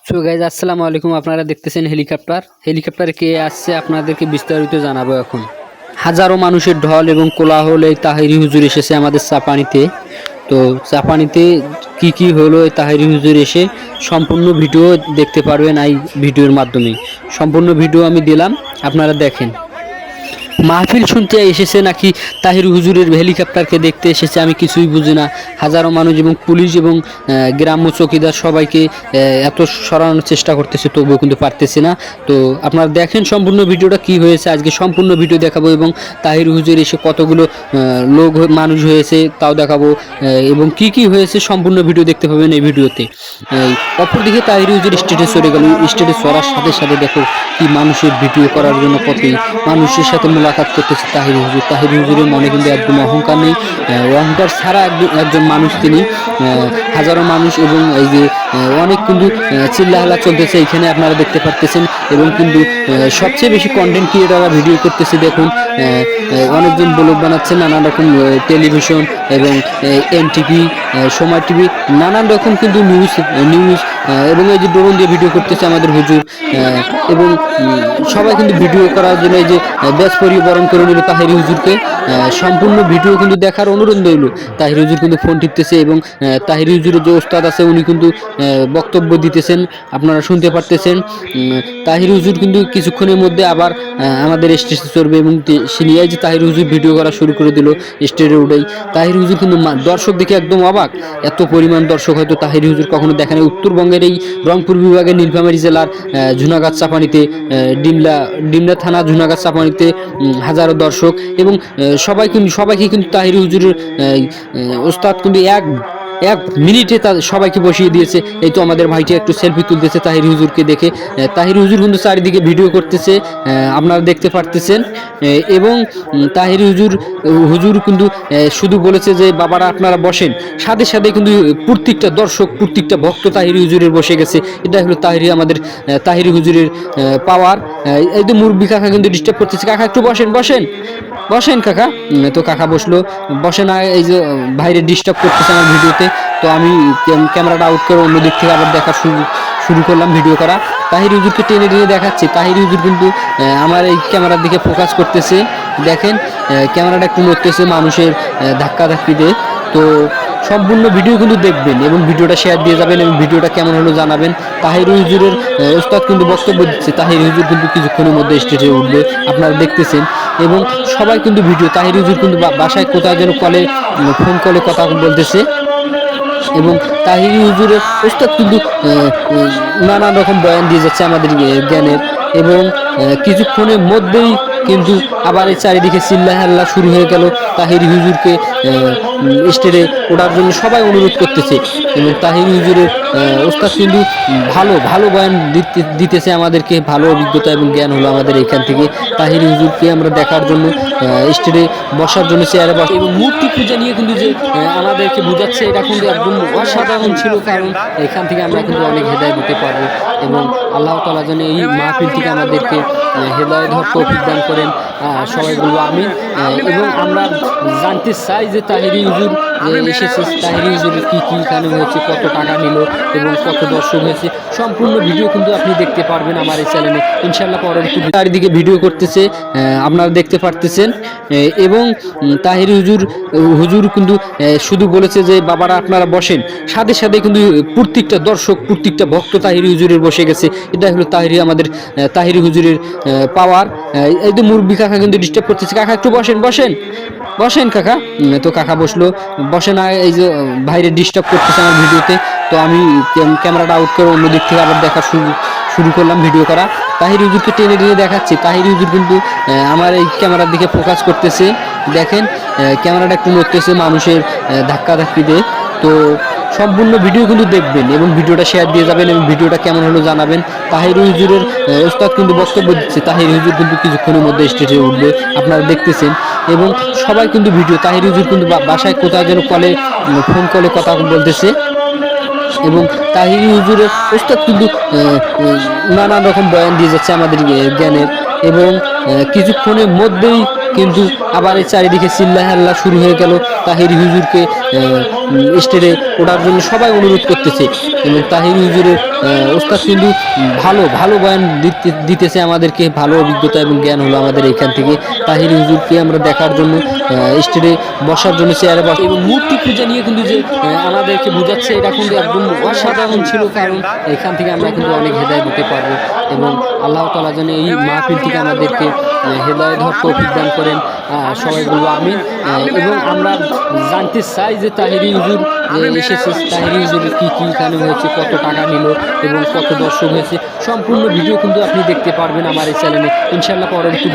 So guys আসসালামু আলাইকুম। আপনারা দেখতেছেন হেলিকপ্টারে কে আসছে আপনাদেরকে বিস্তারিত জানাবো। এখন হাজারো মানুষের ঢল এবং কোলাহলে তাহিরি হুজুর এসেছে আমাদের চাপানিতে। তো চাপানিতে কি কি হলো এই তাহিরি হুজুর এসে সম্পূর্ণ ভিডিও দেখতে পারবেন। এই ভিডিওর মাধ্যমে সম্পূর্ণ ভিডিও আমি দিলাম, আপনারা দেখেন। মাহফিল শুনতে এসেছে নাকি তাহির হুজুরের হেলিকপ্টারকে দেখতে এসেছে, আমি কিছুই বুঝি না। হাজারো মানুষ এবং পুলিশ এবং গ্রাম্য চৌকিদার সবাইকে এত সরানোর চেষ্টা করতেছে, তবুও কিন্তু পারতেছে না। তো আপনারা দেখেন সম্পূর্ণ ভিডিওটা কি হয়েছে। আজকে সম্পূর্ণ ভিডিও দেখাবো এবং তাহির হুজুর এসে কতগুলো লোক মানুষ হয়েছে তাও দেখাবো, এবং কি কি হয়েছে সম্পূর্ণ ভিডিও দেখতে পাবেন এই ভিডিওতে। অপরদিকে তাহির হুজুর স্টেটে চলে গেল। স্টেটে চড়ার সাথে সাথে দেখো কি মানুষের ভিডিও করার জন্য কত মানুষের সাথে মোলাকাত করতেছে তাহির হুজুর। তাহির হুজুরের মনে কিন্তু একদম অহংকার নেই, অহংকার ছাড়া একজন মানুষ তিনি। হাজারো মানুষ এবং এই যে অনেক কিন্তু চিল্লাহাল্লা চলতেছে এখানে আপনারা দেখতে পারতেছেন। এবং কিন্তু সবচেয়ে বেশি কন্টেন্ট ক্রিয়েটাররা ভিডিও করতেছে। দেখুন অনেকজন ব্লগ বানাচ্ছে, নানান রকম টেলিভিশন এবং এনটিভি, সময় টিভি, নানান রকম কিন্তু নিউজ এবং এই যে ড্রোন দিয়ে ভিডিও করতেছে আমাদের হুজুর। এবং সবাই কিন্তু ভিডিও করার জন্য এই যে বেশ পরিবরণ করে নিল তাহির হুজুরকে। সম্পূর্ণ ভিডিও কিন্তু দেখার অনুরোধ রইল। তাহির হুজুর কিন্তু ফোন টিপতেছে এবং তাহির হুজুরের যে ওস্তাদ আছে উনি কিন্তু বক্তব্য দিতেছেন, আপনারা শুনতে পারতেছেন। তাহির হুজুর কিন্তু কিছুক্ষণের মধ্যে আবার আমাদের স্টেজে চড়বে এবং সিনিয়ায় যে তাহির হুজুর ভিডিও করা শুরু করে দিল স্টেজে উঠেই। তাহির হুজুর কিন্তু দর্শক দেখে একদম অবাক, এত পরিমাণ দর্শক হয়তো তাহির হুজুর কখনো দেখেনি। উত্তরবঙ্গের এই রংপুর বিভাগের নীলফামারী জেলার ঝুনাগাছ চাপানিতে, ডিমলা থানা ঝুনাগাছ চাপানিতে হাজারো দর্শক এবং সবাইকে কিন্তু তাহির হুজুরের ওস্তাদ কিন্তু এক মিনিটে সবাইকে বসিয়ে দিয়েছে। এই তো আমাদের ভাইটি একটু সেলফি তুলতেছে তাহির হুজুরকে দেখে। তাহির হুজুর কিন্তু চারিদিকে ভিডিও করতেছে, আপনারা দেখতে পারতেছেন। এবং তাহির হুজুর কিন্তু শুধু বলেছে যে বাবারা আপনারা বসেন, সাথে সাথে কিন্তু প্রত্যেকটা দর্শক প্রত্যেকটা ভক্ত তাহির হুজুরের বসে গেছে। এটা হলো আমাদের তাহির হুজুরের পাওয়ার। এই তো মুরব্বী কাকা কিন্তু ডিস্টার্ব করতেছে, কাকা একটু বসেন বসেন বসেন কাকা। তো কাকা বসলো, বসে না, এই যে ভাইরে ডিস্টার্ব করতেছে আমার ভিডিওতে। তো আমি ক্যামেরাটা আউট করে অন্য দিক থেকে আবার দেখা শুরু করলাম ভিডিও করা। তাহির হুজুরকে টেনে টেনে দেখাচ্ছি। তাহির হুজুর কিন্তু আমার এই ক্যামেরার দিকে ফোকাস করতেছে। দেখেন ক্যামেরাটা একটু নড়তেছে মানুষের ধাক্কাধাক্কিতে। তো সম্পূর্ণ ভিডিও কিন্তু দেখবেন এবং ভিডিওটা শেয়ার দিয়ে যাবেন এবং ভিডিওটা কেমন হলো জানাবেন। তাহির হুজুরের ওস্তাদ কিন্তু বক্তব্য দিচ্ছে। তাহির হুজুর কিন্তু কিছুক্ষণের মধ্যে স্টেজে উঠবে, আপনারা দেখতেছেন। এবং সবাই কিন্তু তাহির হুজুর কিন্তু বাসায় কোথায় যেন ফোন কলে কথা বলতেছে। এবং তাহির হুজুরের ওস্তাদ কিন্তু নানান রকম বয়ান দিয়ে যাচ্ছে আমাদের জ্ঞানের। এবং কিছুক্ষণের মধ্যেই কিন্তু আবার এই চারিদিকে চিল্লাহাল্লা শুরু হয়ে গেল। তাহির হুজুরকে স্টেজে ওঠার জন্য সবাই অনুরোধ করতেছে। এবং তাহির হুজুরের ওস্তাদ কিন্তু ভালো বয়ান দিতেছে আমাদেরকে, ভালো অভিজ্ঞতা এবং জ্ঞান হলো আমাদের এখান থেকে। তাহির হুজুরকে আমরা দেখার জন্য স্টেজে বসার জন্য চেয়ারে বসে এবং মূর্তি পূজা নিয়ে কিন্তু যে আমাদেরকে বোঝাচ্ছে, এটা কিন্তু একদম অসাধারণ ছিল। কারণ এখান থেকে আমরা কিন্তু অনেক হেদায়েত দিতে পারবো এবং আল্লাহ তাআলা যেন এই মাহফিল থেকে আমাদেরকে হেদায়েত হওয়ার তৌফিক দান করেন। সবাই বলবো আমিন। এবং আমরা জানতে চাই যে তাহির হুজুর এসেছে, তাহির হুজুরের কি এখানে হয়েছে, কত টাকা নিল এবং কত দর্শক হয়েছে। সম্পূর্ণ ভিডিও কিন্তু আপনি দেখতে পারবেন আমার এই চ্যানেলে ইনশাআল্লাহ। পরবর্তী চারিদিকে ভিডিও করতেছে, আপনারা দেখতে পারতেছেন। এবং তাহির হুজুর কিন্তু শুধু বলেছে যে বাবারা আপনারা বসেন, সাথে সাথে কিন্তু প্রত্যেকটা দর্শক প্রত্যেকটা ভক্ত তাহির হুজুরের বসে গেছে। এটা হলো আমাদের তাহির হুজুরের পাওয়ার। এই তো মুরব্বী কাকা কিন্তু ডিস্টার্ব করতেছে, কাকা একটু বসেন বসেন বসেন কাকা। তো কাকা বসলো, বসে না, এই যে ভাইরে ডিস্টার্ব করতেছে আমার ভিডিওতে। তো আমি ক্যামেরাটা আউট করে অন্য দিক থেকে আবার দেখা শুরু করলাম ভিডিও করা। তাহির হুজুরকে টেনে টেনে দেখাচ্ছি। তাহির হুজুর কিন্তু আমার এই ক্যামেরার দিকে ফোকাস করতেছে। দেখেন ক্যামেরাটা একটু নড়তেছে মানুষের ধাক্কাধাক্কিতে। তো সম্পূর্ণ ভিডিও কিন্তু দেখবেন এবং ভিডিওটা শেয়ার দিয়ে যাবেন এবং ভিডিওটা কেমন হলো জানাবেন। তাহির হুজুরের ওস্তাদ কিন্তু বক্তব্য দিচ্ছে। তাহির হুজুর কিন্তু কিছুক্ষণের মধ্যে স্টেজে উঠবে, আপনারা দেখতেছেন। এবং সবাই কিন্তু তাহির হুজুর কিন্তু বাসায় কোথায় যেন ফোন কলে কথা বলতেছে। এবং তাহির হুজুরের ওস্তাদ কিন্তু নানান রকম বয়ান দিয়ে যাচ্ছে আমাদের জ্ঞানের। এবং কিছুক্ষণের মধ্যেই কিন্তু আবার এই চারিদিকে চিল্লাহাল্লা শুরু হয়ে গেল। তাহির হুজুরকে স্টেজে ওঠার জন্য সবাই অনুরোধ করতেছে। এবং তাহির হুজুরের ওস্তাদ কিন্তু ভালো ভালো বয়ান দিতেছে আমাদেরকে, ভালো অভিজ্ঞতা এবং জ্ঞান হলো আমাদের এখান থেকে। তাহিরি হুজুরকে আমরা দেখার জন্য স্টেজে বসার জন্য চেয়ারে বসে এবং মূর্তি পূজা নিয়ে কিন্তু যে আমাদেরকে বোঝাচ্ছে, এটা কিন্তু একদম অসাধারণ ছিল। কারণ এখান থেকে আমরা কিন্তু অনেক হেদায়েত দিতে পারবো এবং আল্লাহ তাআলা যেন এই মাহফিল থেকে আমাদেরকে হেদায়েত হওয়ার তৌফিক দান করেন। সবাই বলবো আমিন। এবং আমরা জানতে চাই যে তাহিরি হুজুর এসেছে, তাহিরি হুজুরের কী কী এখানে হয়েছে, কত টাকা নিল এবং কত দর্শক হয়েছে, সম্পূর্ণ ভিডিও কিন্তু আপনি দেখতে পারবেন আমার এই চ্যানেলে ইনশাআল্লাহ। পরবর্তী